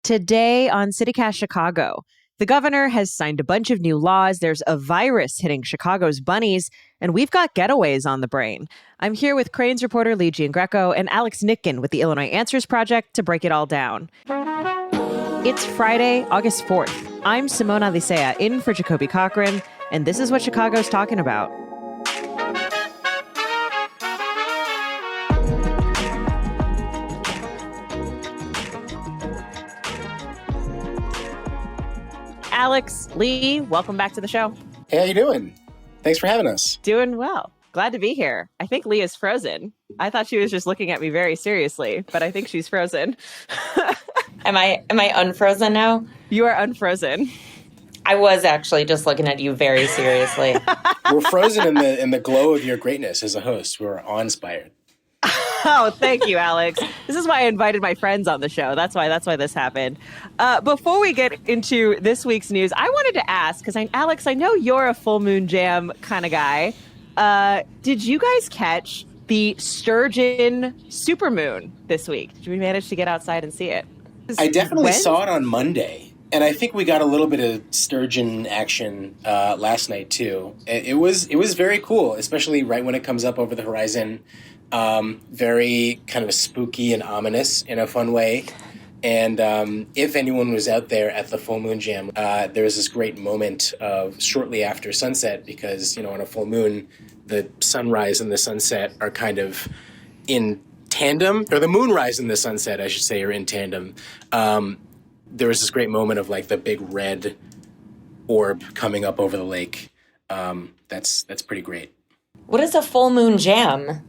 Today on CityCast Chicago, the governor has signed a bunch of new laws. There's a virus hitting Chicago's bunnies, and we've got getaways on the brain. I'm here with Crain's reporter Lee Giangreco and Alex Nitkin with the Illinois Answers Project to break it all down. It's Friday, August 4th. I'm Simona Licea in for Jacoby Cochran, and this is what Chicago's talking about. Alex, Lee, welcome back to the show. Hey, how you doing? Thanks for having us. Doing well. Glad to be here. I think Lee is frozen. I thought she was just looking at me very seriously, but I think she's frozen. Am I unfrozen now? You are unfrozen. I was actually just looking at you very seriously. We're frozen in the glow of your greatness as a host. We're awe-inspired. Oh, thank you, Alex. This is why I invited my friends on the show. That's why this happened. Before we get into this week's news, I wanted to ask, because Alex, I know you're a full moon jam kind of guy. Did you guys catch the sturgeon supermoon this week? Did you manage to get outside and see it? I definitely saw it on Monday, and I think we got a little bit of sturgeon action last night too. It was very cool, especially right when it comes up over the horizon. Very kind of spooky and ominous in a fun way. And if anyone was out there at the full moon jam, there was this great moment of shortly after sunset, because, you know, on a full moon, the sunrise and the sunset are kind of in tandem, or the moonrise and the sunset, I should say, are in tandem. There was this great moment of like the big red orb coming up over the lake. That's pretty great. What is a full moon jam?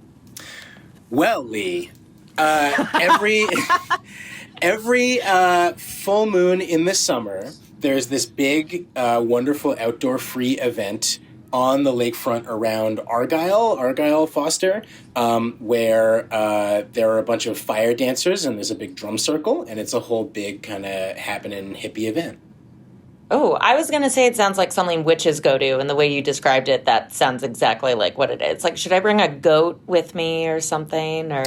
Well, Lee, every full moon in the summer, there's this big, wonderful outdoor free event on the lakefront around Argyle Foster, where there are a bunch of fire dancers and there's a big drum circle, and it's a whole big kind of happening hippie event. Oh, I was going to say it sounds like something witches go to, and the way you described it, that sounds exactly like what it is. Like, should I bring a goat with me or something? Or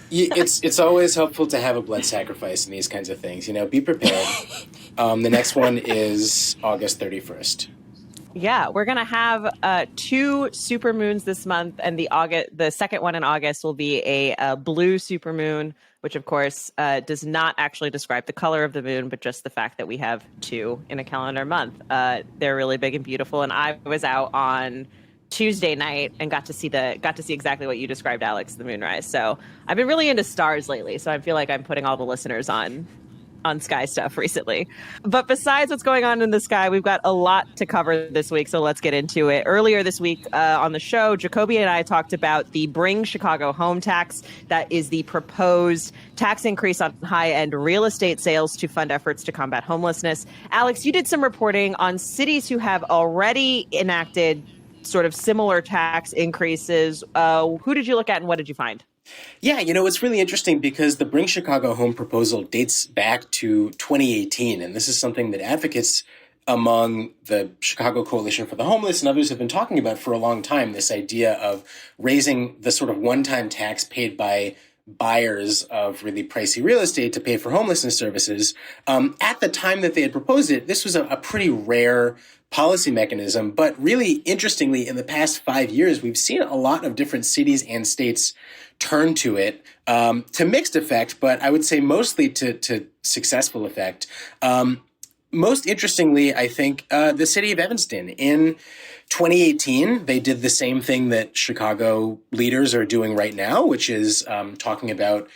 It's always helpful to have a blood sacrifice in these kinds of things. You know, be prepared. The next one is August 31st. Yeah, we're going to have two supermoons this month, and the second one in August will be a blue supermoon, which of course does not actually describe the color of the moon, but just the fact that we have two in a calendar month. They're really big and beautiful, and I was out on Tuesday night and got to see exactly what you described, Alex, the moonrise. So I've been really into stars lately, so I feel like I'm putting all the listeners on sky stuff recently. But besides what's going on in the sky, we've got a lot to cover this week, so let's get into it. Earlier this week on the show, Jacoby and I talked about the Bring Chicago Home Tax. That is the proposed tax increase on high-end real estate sales to fund efforts to combat homelessness. Alex, you did some reporting on cities who have already enacted sort of similar tax increases. Who did you look at and what did you find? Yeah, you know, it's really interesting because the Bring Chicago Home proposal dates back to 2018, and this is something that advocates among the Chicago Coalition for the Homeless and others have been talking about for a long time, this idea of raising the sort of one-time tax paid by buyers of really pricey real estate to pay for homelessness services. At the time that they had proposed it, this was a pretty rare policy mechanism. But really interestingly, in the past 5 years, we've seen a lot of different cities and states turn to it to mixed effect, but I would say mostly to successful effect. Most interestingly, I think the city of Evanston in 2018, they did the same thing that Chicago leaders are doing right now, which is talking about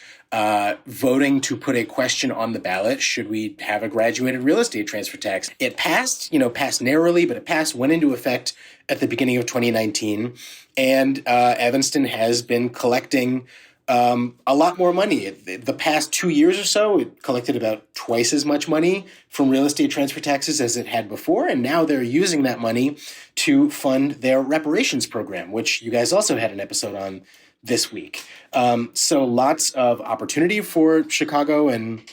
voting to put a question on the ballot. Should we have a graduated real estate transfer tax? It passed narrowly, but it passed, went into effect at the beginning of 2019. And Evanston has been collecting a lot more money. The past 2 years or so, it collected about twice as much money from real estate transfer taxes as it had before. And now they're using that money to fund their reparations program, which you guys also had an episode on this week. So lots of opportunity for Chicago and,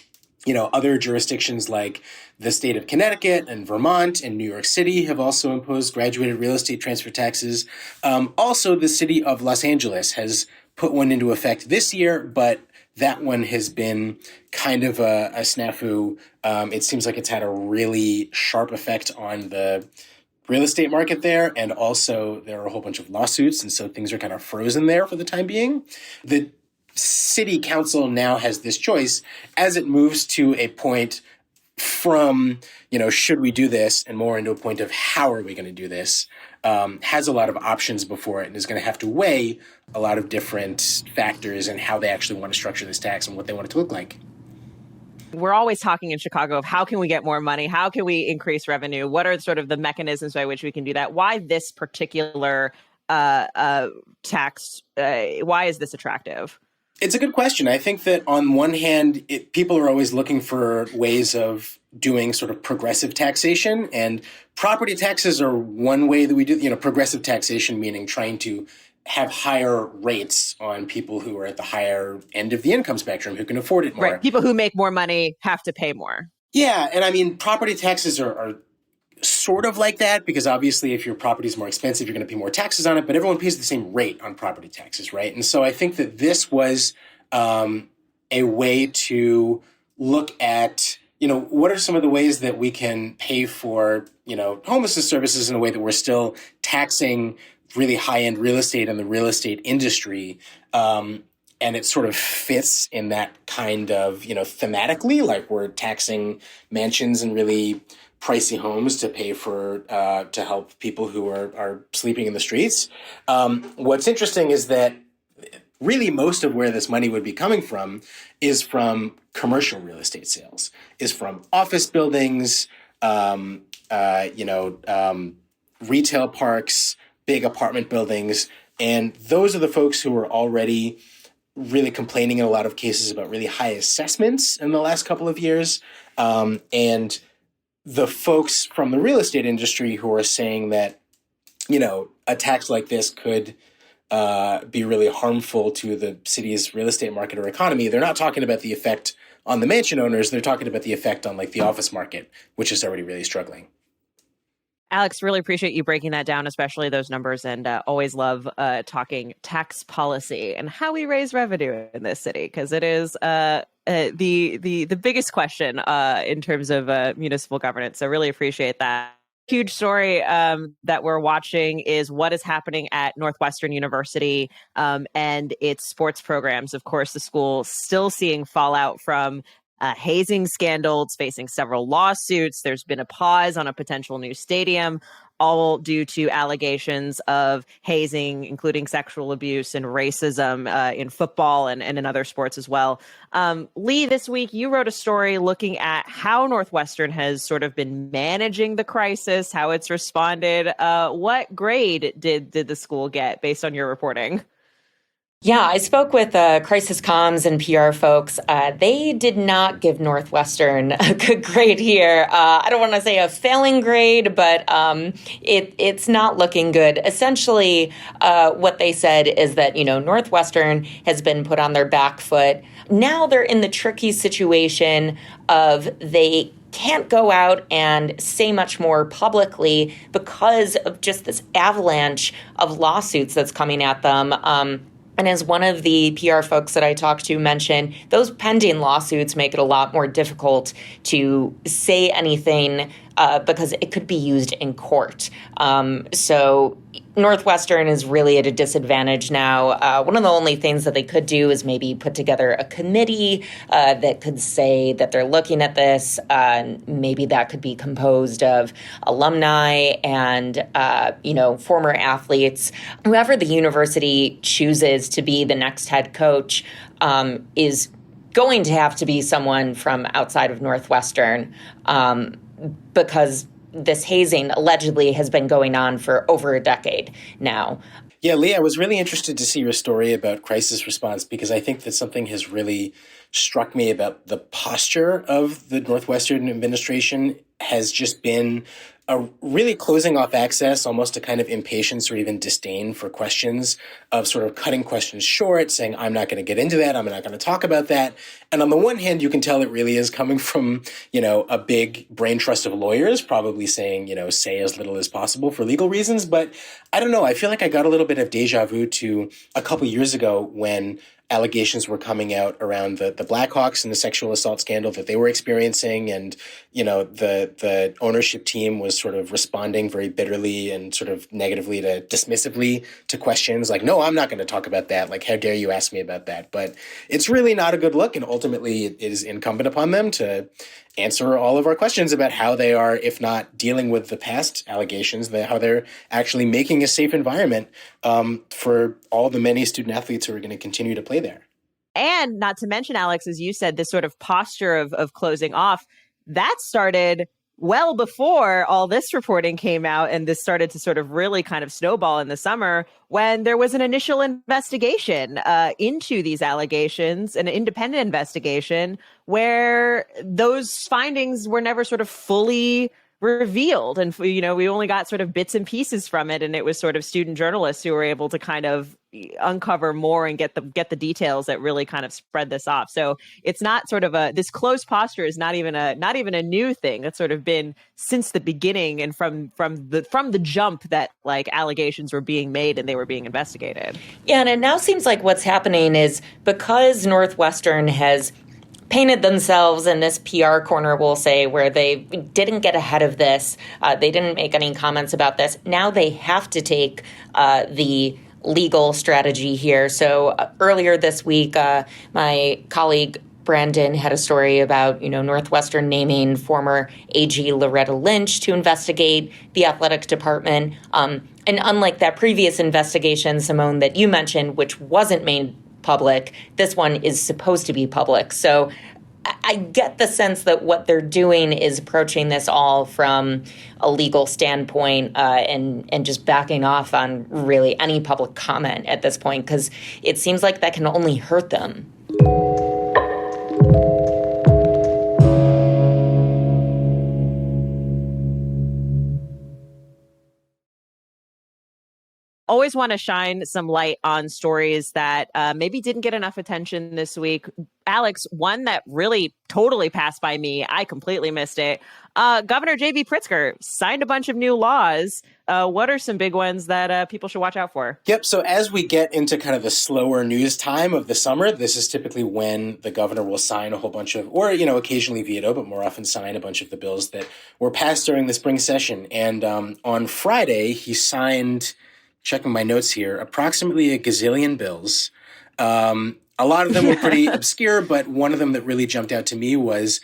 other jurisdictions like the state of Connecticut and Vermont and New York City have also imposed graduated real estate transfer taxes. Also, the city of Los Angeles has put one into effect this year, but that one has been kind of a snafu. It seems like it's had a really sharp effect on the real estate market there. And also there are a whole bunch of lawsuits. And so things are kind of frozen there for the time being. The city council now has this choice as it moves to a point from, should we do this, and more into a point of how are we going to do this, has a lot of options before it and is going to have to weigh a lot of different factors and how they actually want to structure this tax and what they want it to look like. We're always talking in Chicago of how can we get more money? How can we increase revenue? What are sort of the mechanisms by which we can do that? Why this particular tax? Why is this attractive? It's a good question. I think that on one hand, people are always looking for ways of doing sort of progressive taxation, and property taxes are one way that we do, progressive taxation, meaning trying to have higher rates on people who are at the higher end of the income spectrum, who can afford it more. Right. People who make more money have to pay more. Yeah. And I mean, property taxes are sort of like that, because obviously if your property is more expensive, you're going to pay more taxes on it, but everyone pays the same rate on property taxes, right? And so I think that this was a way to look at, what are some of the ways that we can pay for, homelessness services in a way that we're still taxing really high-end real estate and the real estate industry. And it sort of fits in that kind of, thematically, like we're taxing mansions and really pricey homes to pay for, to help people who are sleeping in the streets. What's interesting is that really most of where this money would be coming from is from commercial real estate sales, is from office buildings, retail parks, big apartment buildings. And those are the folks who are already really complaining in a lot of cases about really high assessments in the last couple of years. And the folks from the real estate industry who are saying that, a tax like this could be really harmful to the city's real estate market or economy. They're not talking about the effect on the mansion owners. They're talking about the effect on the office market, which is already really struggling. Alex, really appreciate you breaking that down, especially those numbers, and always love talking tax policy and how we raise revenue in this city, because it is the biggest question in terms of municipal governance. So really appreciate that. Huge story that we're watching is what is happening at Northwestern University and its sports programs. Of course, the school still seeing fallout from hazing scandals, facing several lawsuits. There's been a pause on a potential new stadium, all due to allegations of hazing, including sexual abuse and racism in football and in other sports as well. Lee, this week you wrote a story looking at how Northwestern has sort of been managing the crisis, how it's responded. What grade did the school get based on your reporting? Yeah, I spoke with crisis comms and PR folks. They did not give Northwestern a good grade here. I don't want to say a failing grade, but it's not looking good. Essentially, what they said is that, Northwestern has been put on their back foot. Now they're in the tricky situation of they can't go out and say much more publicly because of just this avalanche of lawsuits that's coming at them. And as one of the PR folks that I talked to mentioned, those pending lawsuits make it a lot more difficult to say anything because it could be used in court. So Northwestern is really at a disadvantage now. One of the only things that they could do is maybe put together a committee that could say that they're looking at this. Maybe that could be composed of alumni and, former athletes. Whoever the university chooses to be the next head coach is going to have to be someone from outside of Northwestern because this hazing allegedly has been going on for over a decade now. Yeah, Lee, I was really interested to see your story about crisis response, because I think that something has really struck me about the posture of the Northwestern administration has just been a really closing off access, almost a kind of impatience or even disdain for questions, of sort of cutting questions short, saying, I'm not going to get into that, I'm not going to talk about that. And on the one hand, you can tell it really is coming from, a big brain trust of lawyers, probably saying, say as little as possible for legal reasons. But I don't know, I feel like I got a little bit of deja vu to a couple years ago when allegations were coming out around the Blackhawks and the sexual assault scandal that they were experiencing. And, the ownership team was sort of responding very bitterly and sort of negatively to dismissively to questions like, no, I'm not going to talk about that. Like, how dare you ask me about that? But it's really not a good look. And ultimately, it is incumbent upon them to answer all of our questions about how they are, if not dealing with the past allegations, how they're actually making a safe environment for all the many student athletes who are going to continue to play there. And not to mention, Alex, as you said, this sort of posture of closing off, that started well before all this reporting came out, and this started to sort of really kind of snowball in the summer when there was an initial investigation into these allegations, an independent investigation, where those findings were never sort of fully revealed. And, we only got sort of bits and pieces from it. And it was sort of student journalists who were able to kind of uncover more and get the details that really kind of spread this off. So it's not sort of this close posture is not even a new thing. That's sort of been since the beginning and from the jump that like allegations were being made and they were being investigated. Yeah, and it now seems like what's happening is because Northwestern has painted themselves in this PR corner, we'll say, where they didn't get ahead of this. They didn't make any comments about this. Now they have to take the legal strategy here. So earlier this week, my colleague Brandon had a story about, Northwestern naming former AG Loretta Lynch to investigate the athletic department. And unlike that previous investigation, Simone, that you mentioned, which wasn't made public, this one is supposed to be public. So I get the sense that what they're doing is approaching this all from a legal standpoint and just backing off on really any public comment at this point, because it seems like that can only hurt them. Always want to shine some light on stories that maybe didn't get enough attention this week. Alex, one that really totally passed by me, I completely missed it. Governor J.B. Pritzker signed a bunch of new laws. What are some big ones that people should watch out for? Yep. So as we get into kind of the slower news time of the summer, this is typically when the governor will sign a whole bunch of, or, occasionally veto, but more often sign a bunch of the bills that were passed during the spring session. And on Friday, he signed, checking my notes here, approximately a gazillion bills. A lot of them were pretty obscure, but one of them that really jumped out to me was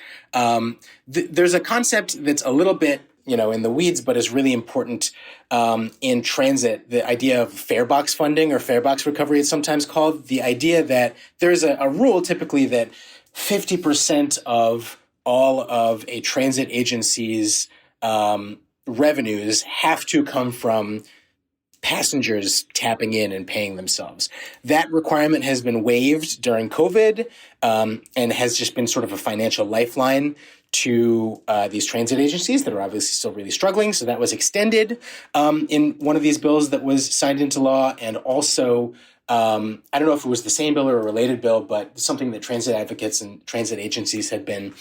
there's a concept that's a little bit, in the weeds, but is really important in transit. The idea of fare box funding or fare box recovery, it's sometimes called. The idea that there's a rule typically that 50% of all of a transit agency's revenues have to come from passengers tapping in and paying themselves. That requirement has been waived during COVID and has just been sort of a financial lifeline to these transit agencies that are obviously still really struggling. So that was extended in one of these bills that was signed into law. And also, I don't know if it was the same bill or a related bill, but something that transit advocates and transit agencies had been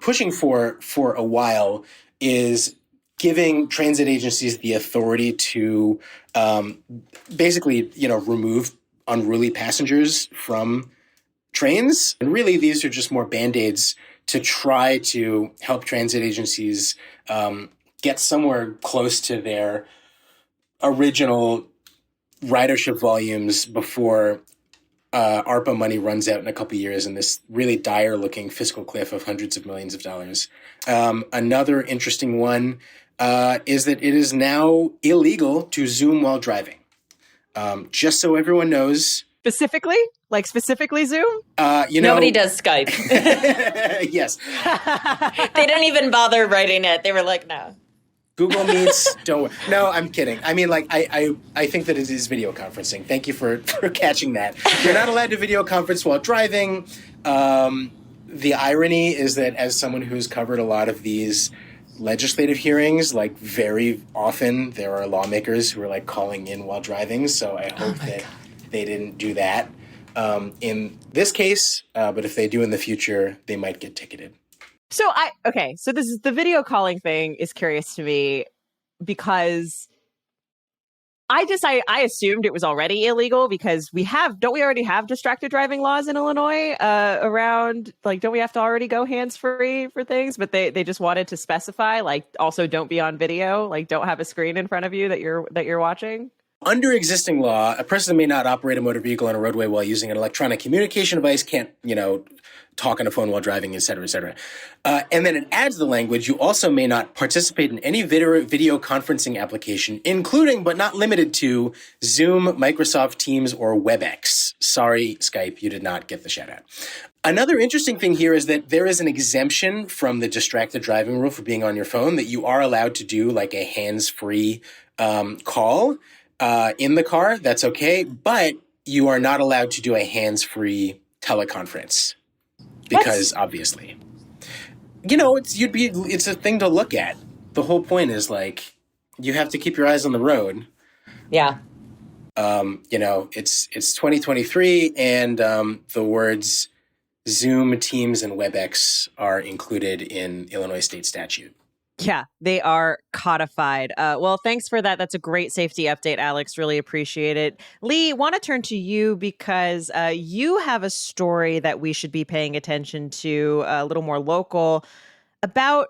pushing for a while is giving transit agencies the authority to basically, remove unruly passengers from trains. And really, these are just more Band-Aids to try to help transit agencies get somewhere close to their original ridership volumes before ARPA money runs out in a couple of years in this really dire-looking fiscal cliff of hundreds of millions of dollars. Another interesting one is that it is now illegal to Zoom while driving. Just so everyone knows. Specifically? Like specifically Zoom? Nobody does Skype. Yes. They didn't even bother writing it. They were like, no. Google Meets, don't worry. No, I'm kidding. I mean, I think that it is video conferencing. Thank you for catching that. You're not allowed to video conference while driving. The irony is that as someone who's covered a lot of these legislative hearings, like very often there are lawmakers who are like calling in while driving. So I hope that they didn't do that in this case. But if they do in the future, they might get ticketed. So this is the video calling thing is curious to me because I assumed it was already illegal because don't we already have distracted driving laws in Illinois around, like, don't we have to already go hands free for things? But they just wanted to specify, like, also don't be on video, like don't have a screen in front of you that you're watching. Under existing law, a person may not operate a motor vehicle on a roadway while using an electronic communication device, can't, talk on a phone while driving, et cetera, et cetera. And then it adds the language, you also may not participate in any video conferencing application, including but not limited to Zoom, Microsoft Teams, or WebEx. Sorry, Skype, you did not get the shout out. Another interesting thing here is that there is an exemption from the distracted driving rule for being on your phone, that you are allowed to do like a hands-free call in the car. That's okay, but you are not allowed to do a hands-free teleconference because obviously, it's a thing to look at. The whole point is like you have to keep your eyes on the road. Yeah. It's 2023, and the words Zoom, Teams, and WebEx are included in Illinois state statute. Yeah, they are codified. Well, thanks for that. That's a great safety update, Alex. Really appreciate it. Lee, want to turn to you because you have a story that we should be paying attention to, a little more local, about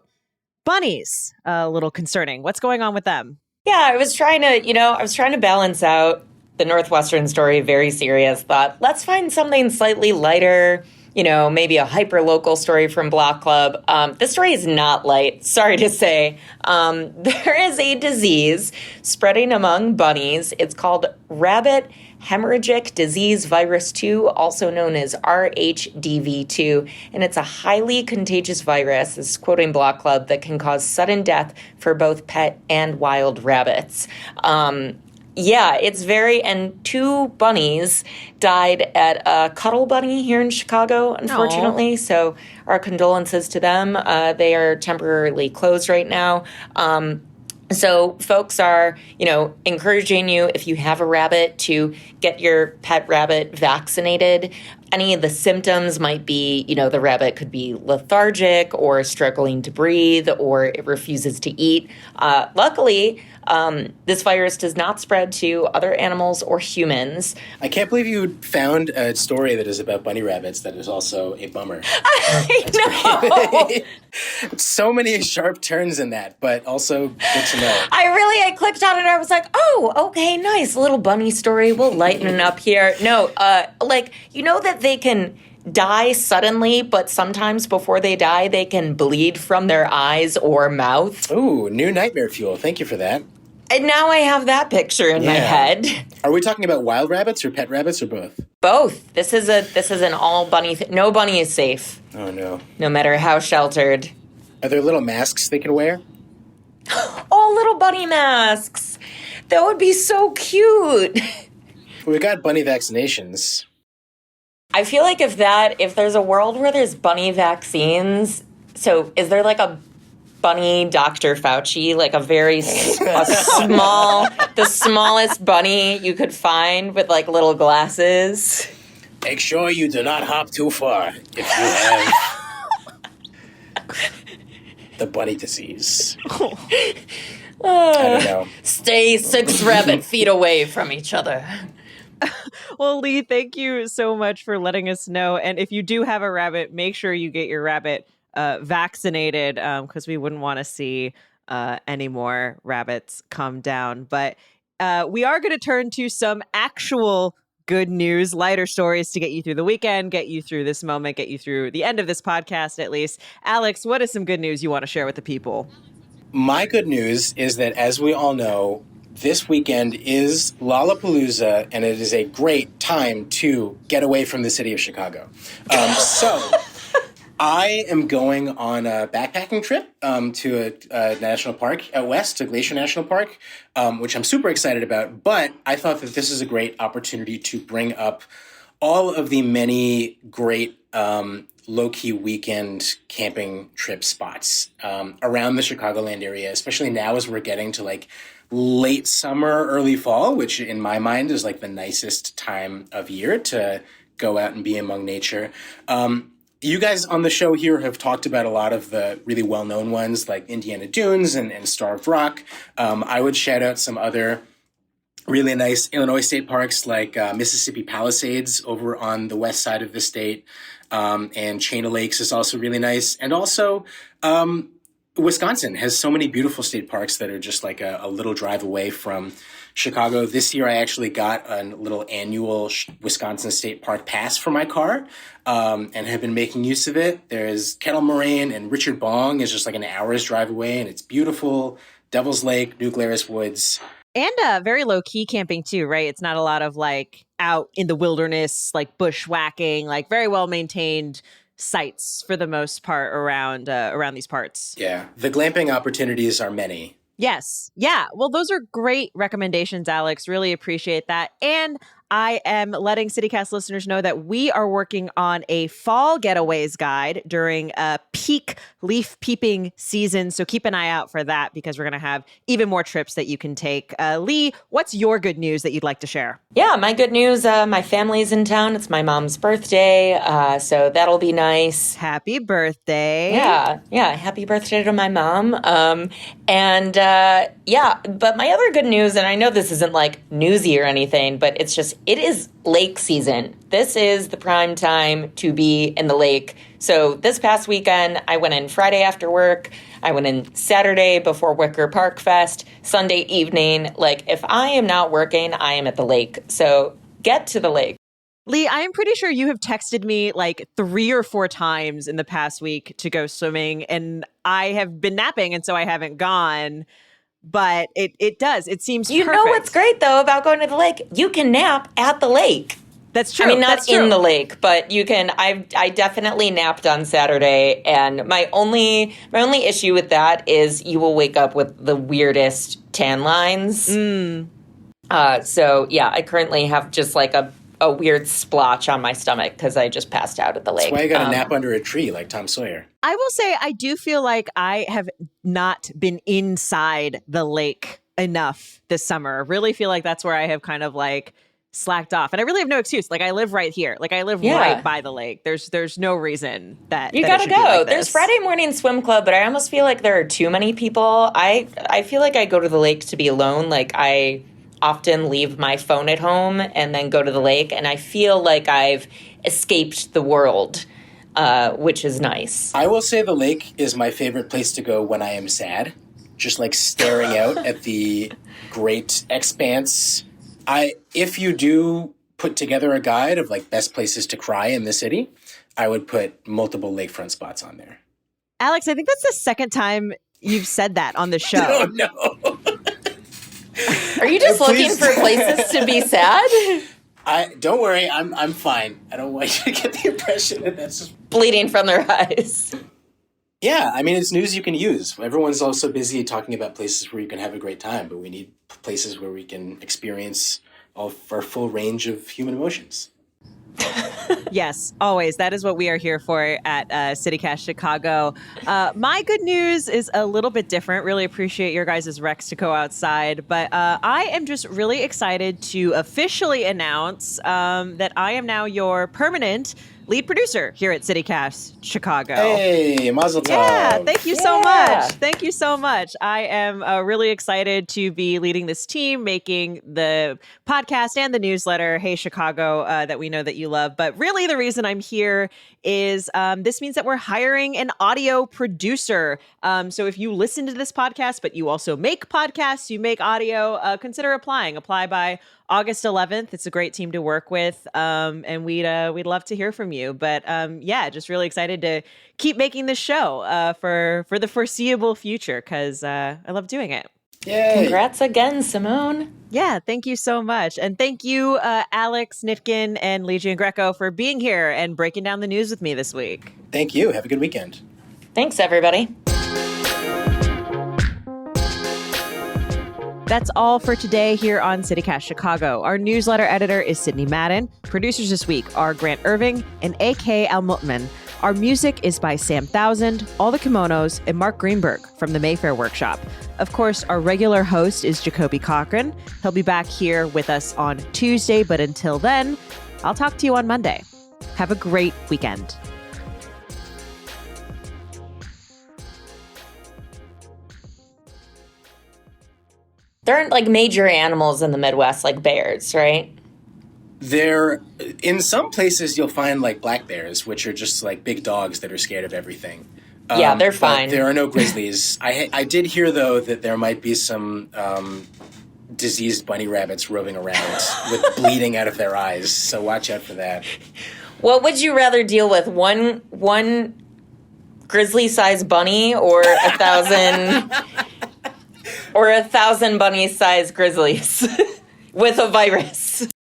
bunnies. A little concerning. What's going on with them? Yeah, I was trying to balance out the Northwestern story, very serious. Thought, let's find something slightly lighter. Maybe a hyper-local story from Block Club. This story is not light, sorry to say. There is a disease spreading among bunnies. It's called rabbit hemorrhagic disease virus 2, also known as RHDV2, and it's a highly contagious virus, this is quoting Block Club, that can cause sudden death for both pet and wild rabbits. Yeah, and 2 bunnies died at a Cuddle Bunny here in Chicago, unfortunately. Aww. So our condolences to them. They are temporarily closed right now. So folks are, encouraging you, if you have a rabbit, to get your pet rabbit vaccinated. Any of the symptoms might be, the rabbit could be lethargic or struggling to breathe, or it refuses to eat. Luckily, this virus does not spread to other animals or humans. I can't believe you found a story that is about bunny rabbits that is also a bummer. I know. So many sharp turns in that, but also good to know. I clicked on it and I was like, oh, okay, nice. Little bunny story. We'll lighten it up here. No, that they can die suddenly, but sometimes before they die, they can bleed from their eyes or mouth. Ooh, new nightmare fuel. Thank you for that. And now I have that picture in my head. Are we talking about wild rabbits or pet rabbits or both? Both. This is an all bunny. No bunny is safe. Oh no. No matter how sheltered. Are there little masks they can wear? Oh, little bunny masks. That would be so cute. We got bunny vaccinations. I feel like if there's a world where there's bunny vaccines, so is there like a bunny Dr. Fauci, like the smallest bunny you could find with like little glasses? Make sure you do not hop too far if you have the bunny disease. I don't know. Stay 6 rabbit feet away from each other. Well, Lee, thank you so much for letting us know. And if you do have a rabbit, make sure you get your rabbit vaccinated, because we wouldn't want to see any more rabbits come down. But we are going to turn to some actual good news, lighter stories to get you through the weekend, get you through this moment, get you through the end of this podcast at least. Alex, what is some good news you want to share with the people? My good news is that, as we all know, this weekend is Lollapalooza, and it is a great time to get away from the city of Chicago. So I am going on a backpacking trip to a national park out west, to Glacier National Park, which I'm super excited about. But I thought that this is a great opportunity to bring up all of the many great low-key weekend camping trip spots around the Chicagoland area, especially now as we're getting to like late summer, early fall, which in my mind is like the nicest time of year to go out and be among nature. You guys on the show here have talked about a lot of the really well-known ones like Indiana Dunes and Starved Rock. I would shout out some other really nice Illinois state parks like Mississippi Palisades over on the west side of the state. And Chain of Lakes is also really nice. And also, Wisconsin has so many beautiful state parks that are just like a little drive away from Chicago. This year, I actually got a little annual Wisconsin State Park pass for my car, and have been making use of it. There's Kettle Moraine and Richard Bong is just like an hour's drive away, and it's beautiful. Devil's Lake, New Glarus Woods. And very low key camping too, right? It's not a lot of like out in the wilderness, like bushwhacking, like very well maintained sites for the most part around these parts. Yeah, the glamping opportunities are many. Yes. Yeah. Well, those are great recommendations, Alex. Really appreciate that. And I am letting CityCast listeners know that we are working on a fall getaways guide during a peak leaf peeping season. So keep an eye out for that because we're going to have even more trips that you can take. Lee, what's your good news that you'd like to share? Yeah, my good news, my family's in town. It's my mom's birthday, so that'll be nice. Happy birthday. Yeah, happy birthday to my mom. But my other good news, and I know this isn't like newsy or anything, but it is lake season. This is the prime time to be in the lake. So this past weekend, I went in Friday after work. I went in Saturday before Wicker Park Fest, Sunday evening. Like, if I am not working, I am at the lake. So get to the lake. Lee, I am pretty sure you have texted me like 3 or 4 times in the past week to go swimming, and I have been napping, and so I haven't gone. But it seems You perfect. know what's great, though, about going to the lake? You can nap at the lake. That's true. I mean, not in the lake, but you can. I definitely napped on Saturday, and my only issue with that is you will wake up with the weirdest tan lines. So yeah, I currently have just like a weird splotch on my stomach because I just passed out at the lake. That's why you got to nap under a tree like Tom Sawyer. I will say I do feel like I have not been inside the lake enough this summer. Really feel like that's where I have kind of like slacked off. And I really have no excuse. Like, I live right here. Like, I live right by the lake. There's no reason that you gotta go. Like There's Friday morning swim club, but I almost feel like there are too many people. I feel like I go to the lake to be alone. Like, I often leave my phone at home and then go to the lake, and I feel like I've escaped the world, which is nice. I will say the lake is my favorite place to go when I am sad. Just like staring out at the great expanse. If you do put together a guide of like best places to cry in the city, I would put multiple lakefront spots on there. Alex, I think that's the second time you've said that on the show. Oh, no. Are you just looking for places to be sad? Don't worry, I'm fine. I don't want you to get the impression that that's just bleeding from their eyes. Yeah, I mean, it's news you can use. Everyone's also busy talking about places where you can have a great time, but we need places where we can experience our full range of human emotions. Yes, always. That is what we are here for at CityCast Chicago. My good news is a little bit different. Really appreciate your guys' recs to go outside. But I am just really excited to officially announce that I am now your permanent lead producer here at CityCast Chicago. Hey, mazel tov. Yeah, thank you so much. Thank you so much. I am really excited to be leading this team, making the podcast and the newsletter, Hey Chicago, that we know that you love. But really the reason I'm here is this means that we're hiring an audio producer. So if you listen to this podcast, but you also make podcasts, you make audio, consider applying. Apply by August 11th. It's a great team to work with, and we'd love to hear from you. But yeah, just really excited to keep making this show for the foreseeable future because I love doing it. Yay. Congrats again, Simone. Yeah, thank you so much. And thank you, Alex Nitkin and Legion Greco, for being here and breaking down the news with me this week. Thank you. Have a good weekend. Thanks, everybody. That's all for today here on CityCast Chicago. Our newsletter editor is Sydney Madden. Producers this week are Grant Irving and A.K. Al-Mutman. Our music is by Sam Thousand, All the Kimonos, and Mark Greenberg from the Mayfair Workshop. Of course, our regular host is Jacoby Cochran. He'll be back here with us on Tuesday, but until then, I'll talk to you on Monday. Have a great weekend. there aren't like major animals in the Midwest like bears, right? There, in some places, you'll find like black bears, which are just like big dogs that are scared of everything. Yeah, they're But fine. there are no grizzlies. I did hear though that there might be some diseased bunny rabbits roving around with bleeding out of their eyes. So watch out for that. What would you rather deal with? One grizzly-sized bunny or 1,000 bunny-sized grizzlies with a virus?